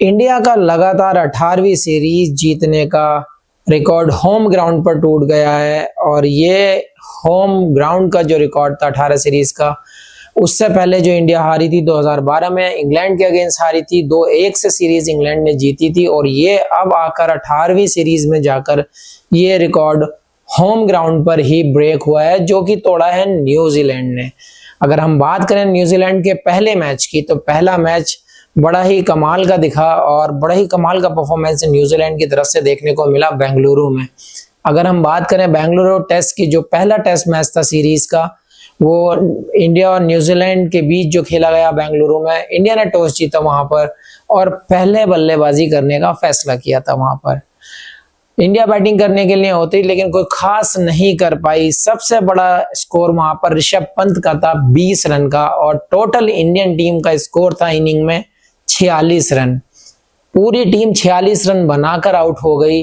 India का लगातार 18वीं series जीतने का रिकॉर्ड होम ग्राउंड पर टूट गया है और ये होम ग्राउंड का जो रिकॉर्ड था 18 सीरीज का, उससे पहले जो इंडिया हारी थी 2012 में इंग्लैंड के अगेंस्ट हारी थी, 2-1 से सीरीज इंग्लैंड ने जीती थी और ये अब आकर 18वीं सीरीज में जाकर ये रिकॉर्ड होम ग्राउंड पर ही ब्रेक हुआ है, जो कि तोड़ा है न्यूजीलैंड ने। अगर हम बात करें न्यूजीलैंड के पहले मैच की, तो पहला मैच बड़ा ही कमाल का दिखा और बड़ा ही कमाल का परफॉर्मेंस न्यूजीलैंड की तरफ से देखने को मिला बेंगलुरु में। अगर हम बात करें बेंगलुरु टेस्ट की, जो पहला टेस्ट मैच था सीरीज का, वो इंडिया और न्यूजीलैंड के बीच जो खेला गया बेंगलुरु में, इंडिया ने टॉस जीता वहां पर और पहले बल्लेबाजी करने का फैसला किया था। वहां पर इंडिया बैटिंग करने के लिए उतरी लेकिन कोई खास नहीं कर पाई। सबसे बड़ा स्कोर वहां पर ऋषभ पंत का था 20 रन का और टोटल इंडियन टीम का स्कोर था इनिंग में 46 रन। पूरी टीम 46 रन बनाकर आउट हो गई।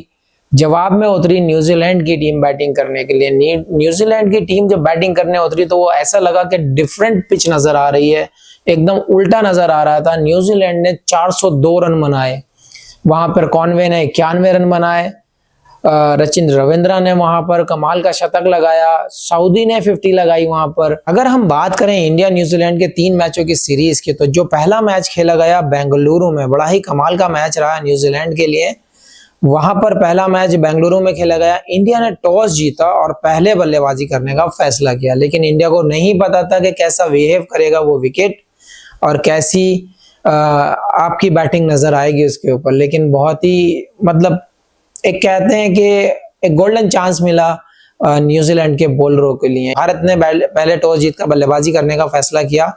जवाब में उतरी न्यूजीलैंड की टीम बैटिंग करने के लिए। न्यूजीलैंड की टीम जब बैटिंग करने उतरी तो वो ऐसा लगा कि डिफरेंट पिच नजर आ रही है, एकदम उल्टा नजर आ रहा था। न्यूजीलैंड ने 402 रन बनाए, वहां पर कॉनवे ने 91 रन बनाए, रचिन रविंद्रा ने वहां पर कमाल का शतक लगाया, सऊदी ने 50 लगाई वहां पर। अगर हम बात करें इंडिया न्यूजीलैंड के 3 मैचों की सीरीज की, तो जो पहला मैच खेला गया बेंगलुरु में, बड़ा ही कमाल का मैच रहा न्यूजीलैंड के लिए। वहां पर पहला मैच बेंगलुरु में खेला गया, इंडिया ने टॉस जीता और पहले बल्लेबाजी करने का फैसला किया, लेकिन इंडिया को नहीं पता था कि कैसा बिहेव करेगा वो विकेट और कैसी आपकी बैटिंग नजर आएगी उसके ऊपर। लेकिन बहुत ही मतलब एक कहते हैं कि एक गोल्डन चांस मिला न्यूजीलैंड के बॉलरों के लिए। भारत ने पहले टॉस जीतकर बल्लेबाजी करने का फैसला किया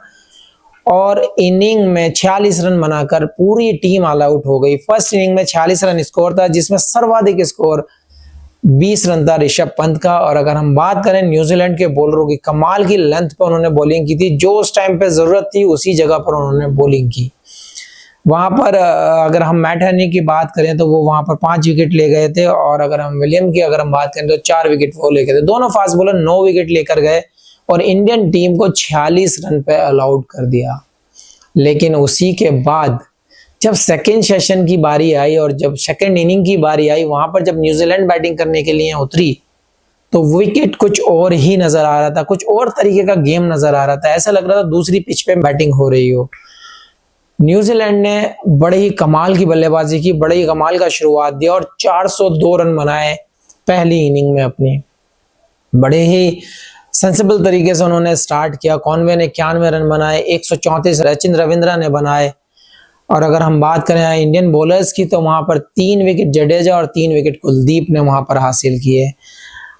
और इनिंग में 46 रन बनाकर पूरी टीम ऑल आउट हो गई। फर्स्ट इनिंग में 46 रन स्कोर था, जिसमें सर्वाधिक स्कोर 20 रन था ऋषभ पंत का। और अगर हम बात करें न्यूजीलैंड के बॉलरों की, कमाल की लेंथ पर उन्होंने बॉलिंग की थी, जो उस टाइम पे जरूरत थी उसी जगह पर उन्होंने बॉलिंग की। वहां पर अगर हम मैट हेनरी की बात करें तो वो वहां पर 5 विकेट ले गए थे और अगर हम विलियम की अगर हम बात करें तो 4 विकेट वो लेके थे। दोनों फास्ट बॉलर 9 विकेट लेकर गए और इंडियन टीम को 46 रन पे ऑल आउट कर दिया। लेकिन उसी के बाद जब सेकेंड सेशन की बारी आई और जब सेकेंड इनिंग की बारी आई, वहां पर जब न्यूजीलैंड बैटिंग करने के लिए उतरी तो विकेट कुछ और ही नजर आ रहा था, कुछ और तरीके का गेम नजर आ रहा था। ऐसा लग रहा था दूसरी पिच पे बैटिंग हो रही हो। न्यूजीलैंड ने बड़े ही कमाल की बल्लेबाजी की, बड़े ही कमाल का शुरुआत दिया और 402 रन बनाए पहली इनिंग में अपनी। बड़े ही सेंसिबल तरीके से उन्होंने स्टार्ट किया। कॉनवे ने 91 रन बनाए, 134 रचिन रविंद्रा ने बनाए। और अगर हम बात करें इंडियन बॉलर्स की, तो वहां पर 3 विकेट जडेजा और 3 विकेट कुलदीप ने वहां पर हासिल किए।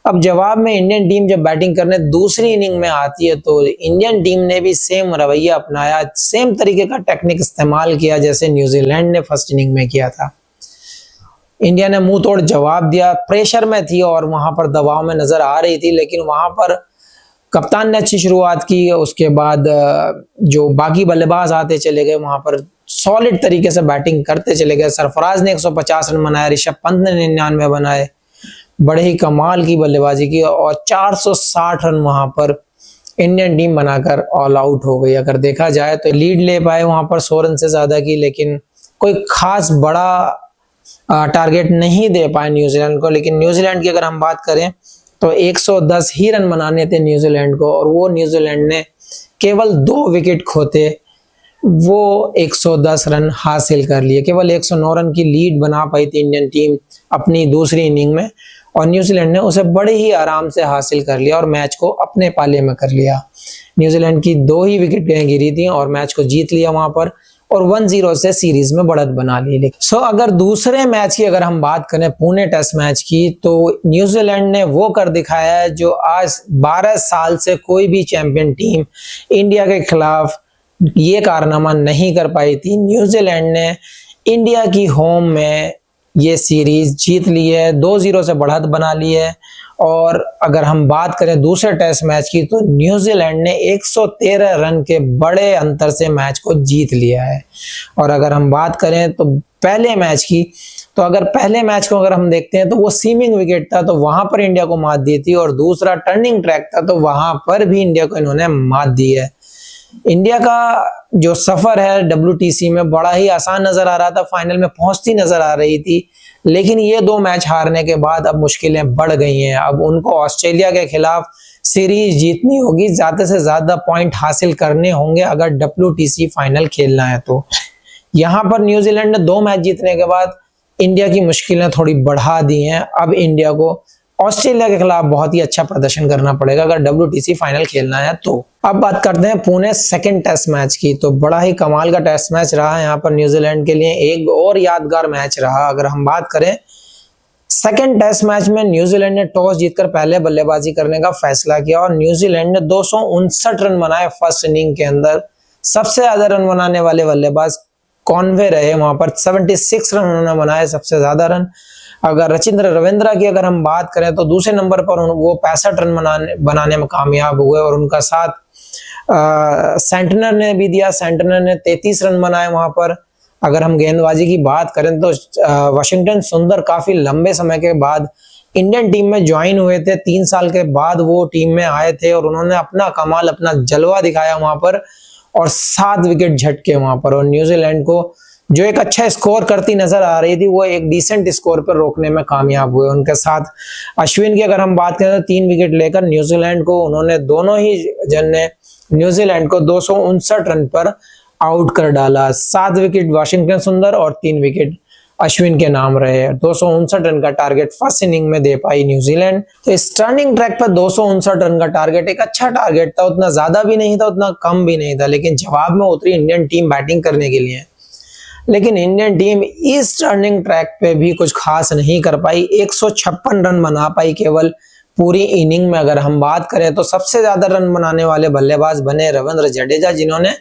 अब जवाब में इंडियन टीम जब बैटिंग करने दूसरी इनिंग में आती है तो इंडियन टीम ने भी सेम रवैया अपनाया, सेम तरीके का टेक्निक इस्तेमाल किया जैसे न्यूजीलैंड ने फर्स्ट इनिंग में किया था। इंडिया ने मुंह तोड़ जवाब दिया, प्रेशर में थी और वहां पर दबाव में नजर आ रही थी, लेकिन वहां पर कप्तान ने अच्छी शुरुआत की। उसके बाद जो बाकी बल्लेबाज आते चले गए, वहां पर सॉलिड तरीके से बैटिंग करते चले गए। सरफराज ने 150 रन बनाए, ऋषभ पंत ने 99 बनाए, बड़े ही कमाल की बल्लेबाजी की और 460 रन वहां पर इंडियन टीम बनाकर ऑल आउट हो गई। अगर देखा जाए तो लीड ले पाए वहां पर 100 रन से ज्यादा की, लेकिन कोई खास बड़ा टारगेट नहीं दे पाए न्यूजीलैंड को। लेकिन न्यूजीलैंड की अगर हम बात करें तो 110 ही रन बनाने थे न्यूजीलैंड को और वो न्यूजीलैंड ने केवल 2 विकेट खोते वो 110 रन हासिल कर लिए। केवल 109 रन की लीड बना पाई थी इंडियन टीम अपनी दूसरी इनिंग में और न्यूजीलैंड ने उसे बड़े ही आराम से हासिल कर लिया और मैच को अपने पाले में कर लिया। न्यूजीलैंड की 2 ही विकेट गिरी थी और मैच को जीत लिया वहां पर और 1-0 से सीरीज में बढ़त बना ली। अगर दूसरे मैच की अगर हम बात करें पुणे टेस्ट मैच की, तो न्यूजीलैंड ने वो कर दिखाया है जो आज 12 साल से कोई भी चैंपियन टीम इंडिया के खिलाफ ये कारनामा नहीं कर पाई थी। न्यूजीलैंड ने इंडिया की होम में ये सीरीज जीत ली है, 2-0 से बढ़त बना ली है। और अगर हम बात करें दूसरे टेस्ट मैच की, तो न्यूजीलैंड ने 113 रन के बड़े अंतर से मैच को जीत लिया है। और अगर हम बात करें तो पहले मैच की, तो अगर पहले मैच को अगर हम देखते हैं तो वो सीमिंग विकेट था, तो वहां पर इंडिया को मात दी थी और दूसरा टर्निंग ट्रैक था, तो वहां पर भी इंडिया को इन्होंने मात दी है। इंडिया का जो सफर है WTC में बड़ा ही आसान नजर आ रहा था, फाइनल में पहुंचती नजर आ रही थी, लेकिन ये 2 मैच हारने के बाद अब मुश्किलें बढ़ गई हैं। अब उनको ऑस्ट्रेलिया के खिलाफ सीरीज जीतनी होगी, ज्यादा से ज्यादा पॉइंट हासिल करने होंगे अगर WTC फाइनल खेलना है तो। यहाँ पर न्यूजीलैंड ने 2 मैच जीतने के बाद इंडिया की मुश्किलें थोड़ी बढ़ा दी हैं। अब इंडिया को ऑस्ट्रेलिया के खिलाफ बहुत ही अच्छा प्रदर्शन करना पड़ेगा अगर WTC फाइनल खेलना है तो। अब बात करते हैं पुणे सेकंड टेस्ट मैच की, तो बड़ा ही कमाल का टेस्ट मैच रहा यहाँ पर न्यूजीलैंड के लिए, एक और यादगार मैच रहा। अगर हम बात करें सेकंड टेस्ट मैच में न्यूजीलैंड ने टॉस जीतकर पहले बल्लेबाजी करने का फैसला किया और न्यूजीलैंड ने 259 रन बनाए फर्स्ट इनिंग के अंदर। सबसे ज्यादा रन बनाने वाले बल्लेबाज कॉनवे रहे, वहां पर 76 रन उन्होंने बनाए, सबसे ज्यादा रन। अगर रचिंद्र रविंद्रा की अगर हम बात करें तो दूसरे नंबर पर वो 65 रन बनाने में कामयाब हुए और उनका साथ सेंटनर ने भी दिया। सेंटनर ने 33 रन बनाए वहां पर। अगर हम गेंदबाजी की बात करें तो वाशिंगटन सुंदर काफी लंबे समय के बाद इंडियन टीम में ज्वाइन हुए थे, 3 साल के बाद वो टीम में आए थे और उन्होंने अपना कमाल, अपना जलवा दिखाया वहां पर और 7 विकेट झटके वहां पर। और न्यूजीलैंड को जो एक अच्छा स्कोर करती नजर आ रही थी वो एक डिसेंट स्कोर पर रोकने में कामयाब हुए। उनके साथ अश्विन की अगर हम बात करें तो 3 विकेट लेकर न्यूजीलैंड को उन्होंने, दोनों ही जन ने न्यूजीलैंड को 259 रन पर आउट कर डाला। 7 विकेट वाशिंगटन सुंदर और 3 विकेट अश्विन के नाम रहे। 259 रन का टारगेट फर्स्ट इनिंग में दे पाई न्यूजीलैंड। तो इस टर्निंग ट्रैक पर 259 रन का टारगेट एक अच्छा टारगेट था, उतना ज्यादा भी नहीं था, उतना कम भी नहीं था, लेकिन जवाब में उतरी इंडियन टीम बैटिंग करने के लिए। लेकिन इंडियन टीम इस टर्निंग ट्रैक पे भी कुछ खास नहीं कर पाई, 156 रन बना पाई केवल पूरी इनिंग में। अगर हम बात करें तो सबसे ज्यादा रन बनाने वाले बल्लेबाज बने रविंद्र जडेजा, जिन्होंने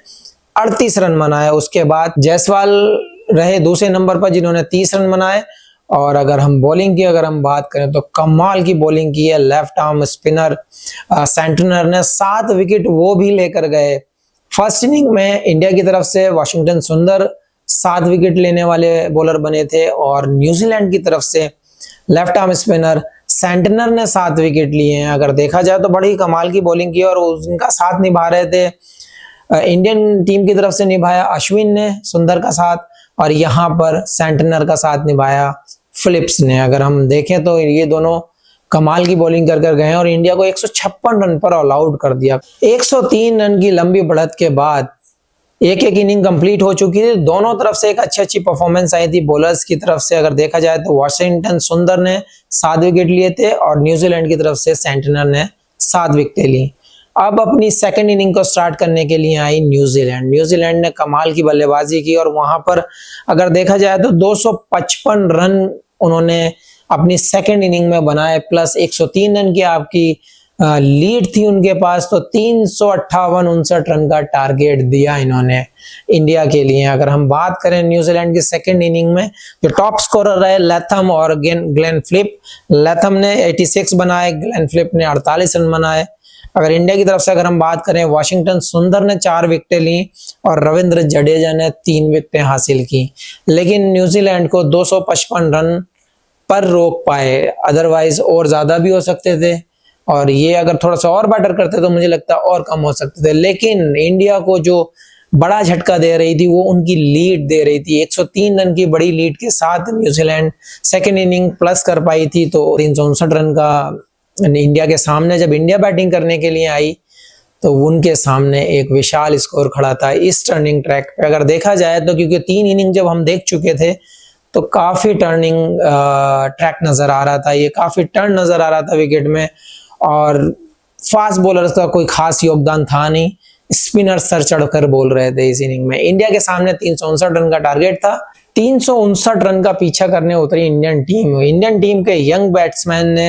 38 रन बनाए। उसके बाद जायसवाल रहे दूसरे नंबर पर, जिन्होंने 30 रन बनाए। और अगर हम बॉलिंग की अगर हम बात करें तो कमाल की बॉलिंग की है लेफ्ट आर्म स्पिनर सेंटनर ने, 7 विकेट वो भी लेकर गए। फर्स्ट इनिंग में इंडिया की तरफ से वाशिंगटन सुंदर 7 विकेट लेने वाले बॉलर बने थे और न्यूजीलैंड की तरफ से लेफ्ट आर्म स्पिनर सेंटनर ने 7 विकेट लिए हैं। अगर देखा जाए तो बड़ी कमाल की बॉलिंग की और उनका साथ निभा रहे थे इंडियन टीम की तरफ से निभाया अश्विन ने सुंदर का साथ, और यहाँ पर सेंटनर का साथ निभाया फिलिप्स ने। अगर हम देखें तो ये दोनों कमाल की बॉलिंग कर गए और इंडिया को 156 रन पर ऑल आउट कर दिया। 103 रन की लंबी बढ़त के बाद एक इनिंग कंप्लीट हो चुकी थी। दोनों तरफ से एक अच्छी परफॉर्मेंस आई थी बॉलर्स की तरफ से। अगर देखा जाए तो वाशिंगटन सुंदर ने 7 विकेट लिए थे और न्यूजीलैंड की तरफ से सेंटनर ने 7 विकेटें ली। अब अपनी सेकंड इनिंग को स्टार्ट करने के लिए आई न्यूजीलैंड। न्यूजीलैंड ने कमाल की बल्लेबाजी की और वहां पर अगर देखा जाए तो 255 रन उन्होंने अपनी सेकंड इनिंग में बनाए, प्लस 103 रन की आपकी लीड थी उनके पास। तो 358-59 रन का टारगेट दिया इन्होंने इंडिया के लिए। अगर हम बात करें न्यूजीलैंड की सेकंड इनिंग में जो टॉप स्कोरर रहे लैथम और ग्लेन फिलिप, लैथम ने 86 बनाए, ग्लेन फिलिप ने 48 रन बनाए। अगर इंडिया की तरफ से अगर हम बात करें वाशिंगटन सुंदर ने 4 विकेटें ली और रविंद्र जडेजा ने 3 विकेटें हासिल की, लेकिन न्यूजीलैंड को 255 रन पर रोक पाए। अदरवाइज और ज्यादा भी हो सकते थे और ये अगर थोड़ा सा और बेटर करते तो मुझे लगता है और कम हो सकते थे। लेकिन इंडिया को जो बड़ा झटका दे रही थी वो उनकी लीड दे रही थी। 103 रन की बड़ी लीड के साथ न्यूजीलैंड सेकेंड इनिंग प्लस कर पाई थी। तो 359 रन का इंडिया के सामने जब इंडिया बैटिंग करने के लिए आई तो उनके सामने एक विशाल स्कोर खड़ा था इस टर्निंग ट्रैक पे। अगर देखा जाए तो क्योंकि 3 इनिंग जब हम देख चुके थे तो काफी टर्निंग ट्रैक नजर आ रहा था, ये काफी टर्न नजर आ रहा था विकेट में और फास्ट बॉलर्स का कोई खास योगदान था नहीं। स्पिनर सर चढ़कर बोल रहे थे इस इनिंग में। इंडिया के सामने 359 रन का टारगेट था। 359 रन का पीछा करने उतरी इंडियन टीम। इंडियन टीम के यंग बैट्समैन ने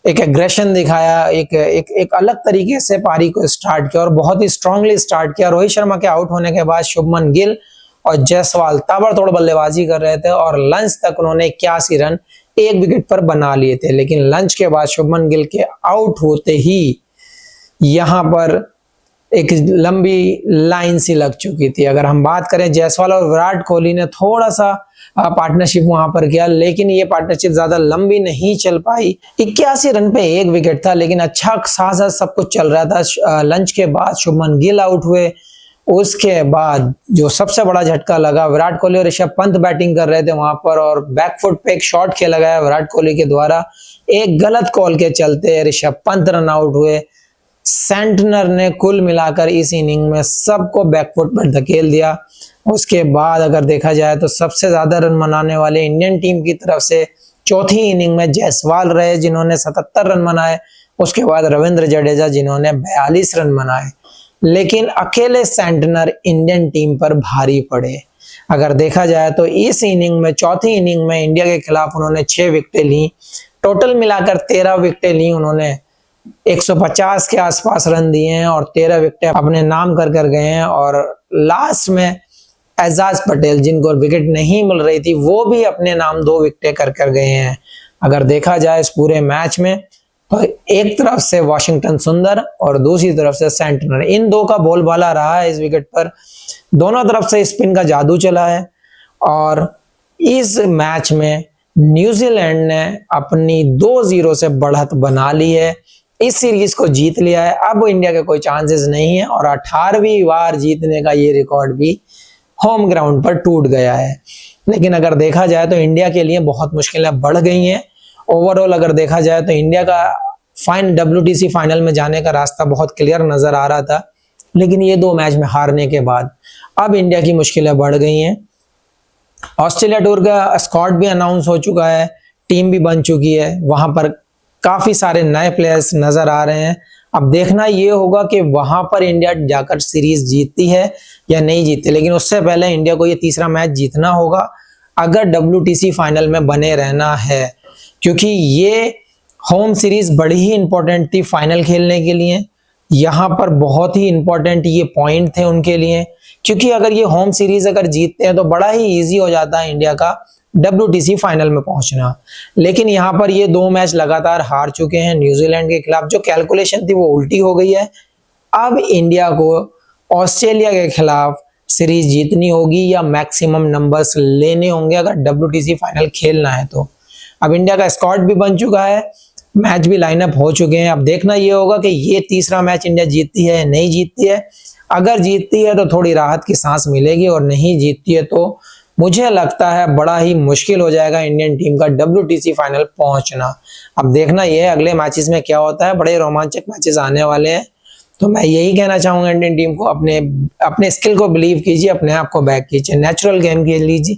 एक एग्रेशन दिखाया, एक अलग तरीके से पारी को स्टार्ट किया और बहुत ही स्ट्रांगली स्टार्ट किया। रोहित शर्मा के आउट होने के बाद शुभमन गिल और जायसवाल ताबड़तोड़ बल्लेबाजी कर रहे थे और लंच तक उन्होंने 81 रन 1 विकेट पर बना लिए थे। लेकिन लंच के बाद शुभमन गिल के आउट होते ही यहां पर एक लंबी लाइन सी लग चुकी थी। अगर हम बात करें जायसवाल और विराट कोहली ने थोड़ा सा पार्टनरशिप वहां पर किया, लेकिन ये पार्टनरशिप ज्यादा लंबी नहीं चल पाई। 81 रन पे 1 विकेट था, लेकिन अच्छा खासा सब कुछ चल रहा था। लंच के बाद शुभमन गिल आउट हुए उसके बाद जो सबसे बड़ा झटका लगा, विराट कोहली और ऋषभ पंत बैटिंग कर रहे थे वहां पर और बैकफुट पे एक शॉट खेला गया विराट कोहली के द्वारा। एक गलत कॉल के चलते ऋषभ पंत रन आउट हुए। सेंटनर ने कुल मिलाकर इस इनिंग में सबको बैकफुट पर धकेल दिया। उसके बाद अगर देखा जाए तो सबसे ज्यादा रन बनाने वाले इंडियन टीम की तरफ से चौथी इनिंग में जायसवाल रहे जिन्होंने 77 रन बनाए। उसके बाद रविंद्र जडेजा जिन्होंने 42 रन बनाए। लेकिन अकेले सेंटनर इंडियन टीम पर भारी पड़े। अगर देखा जाए तो इस इनिंग में, चौथी इनिंग में इंडिया के खिलाफ उन्होंने 6 विकेटें ली। टोटल मिलाकर 13 विकेटें ली उन्होंने। 150 के आसपास रन दिए हैं और 13 विकेटें अपने नाम कर गए हैं। और लास्ट में एजाज पटेल जिनको विकेट नहीं मिल रही थी वो भी अपने नाम 2 विकेटें कर गए हैं। अगर देखा जाए इस पूरे मैच में तो एक तरफ से वाशिंगटन सुंदर और दूसरी तरफ से सेंटनर, इन दो का बोलबाला रहा है इस विकेट पर। दोनों तरफ से स्पिन का जादू चला है और इस मैच में न्यूजीलैंड ने अपनी 2-0 से बढ़त बना ली है। इस सीरीज को जीत लिया है। अब इंडिया के कोई चांसेस नहीं है और 18वीं बार जीतने का ये रिकॉर्ड भी होम ग्राउंड पर टूट गया है। लेकिन अगर देखा जाए तो इंडिया के लिए बहुत मुश्किलें बढ़ गई हैं। ओवरऑल अगर देखा जाए तो इंडिया का WTC फाइनल में जाने का रास्ता बहुत क्लियर नजर आ रहा था। लेकिन ये 2 मैच में हारने के बाद अब इंडिया की मुश्किलें बढ़ गई हैं। ऑस्ट्रेलिया टूर का स्क्वाड भी अनाउंस हो चुका है, टीम भी बन चुकी है। वहां पर काफी सारे नए प्लेयर्स नजर आ रहे हैं। अब देखना ये होगा कि वहां पर इंडिया जाकर सीरीज जीतती है या नहीं जीतती। लेकिन उससे पहले इंडिया को ये तीसरा मैच जीतना होगा अगर WTC फाइनल में बने रहना है, क्योंकि ये होम सीरीज बड़ी ही इंपॉर्टेंट थी फाइनल खेलने के लिए। यहाँ पर बहुत ही इंपॉर्टेंट ये पॉइंट थे उनके लिए, क्योंकि अगर ये होम सीरीज अगर जीतते हैं तो बड़ा ही इजी हो जाता है इंडिया का WTC फाइनल में पहुंचना। लेकिन यहाँ पर ये 2 मैच लगातार हार चुके हैं न्यूजीलैंड के खिलाफ। जो कैलकुलेशन थी वो उल्टी हो गई है। अब इंडिया को ऑस्ट्रेलिया के खिलाफ सीरीज जीतनी होगी या मैक्सिमम नंबर्स लेने होंगे अगर WTC फाइनल खेलना है तो। अब इंडिया का स्क्वाड भी बन चुका है, मैच भी लाइनअप हो चुके हैं। अब देखना ये होगा कि ये तीसरा मैच इंडिया जीतती है नहीं जीतती है। अगर जीतती है तो थोड़ी राहत की सांस मिलेगी और नहीं जीतती है तो मुझे लगता है बड़ा ही मुश्किल हो जाएगा इंडियन टीम का WTC फाइनल पहुंचना। अब देखना ये है अगले मैचेस में क्या होता है। बड़े रोमांचक मैचेस आने वाले हैं। तो मैं यही कहना चाहूंगा इंडियन टीम को अपने स्किल को बिलीव कीजिए, अपने आप को बैक कीजिए, नेचुरल गेम खेल लीजिए।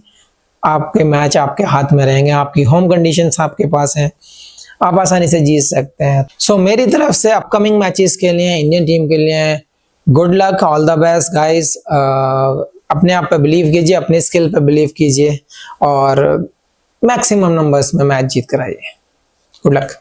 आपके मैच आपके हाथ में रहेंगे, आपकी होम कंडीशंस आपके पास हैं, आप आसानी से जीत सकते हैं। सो मेरी तरफ से अपकमिंग मैचेस के लिए इंडियन टीम के लिए good luck, all the best guys. अपने आप पे बिलीव कीजिए, अपने स्किल पे बिलीव कीजिए और मैक्सिमम नंबर्स में मैच जीत कर आइए। Good luck.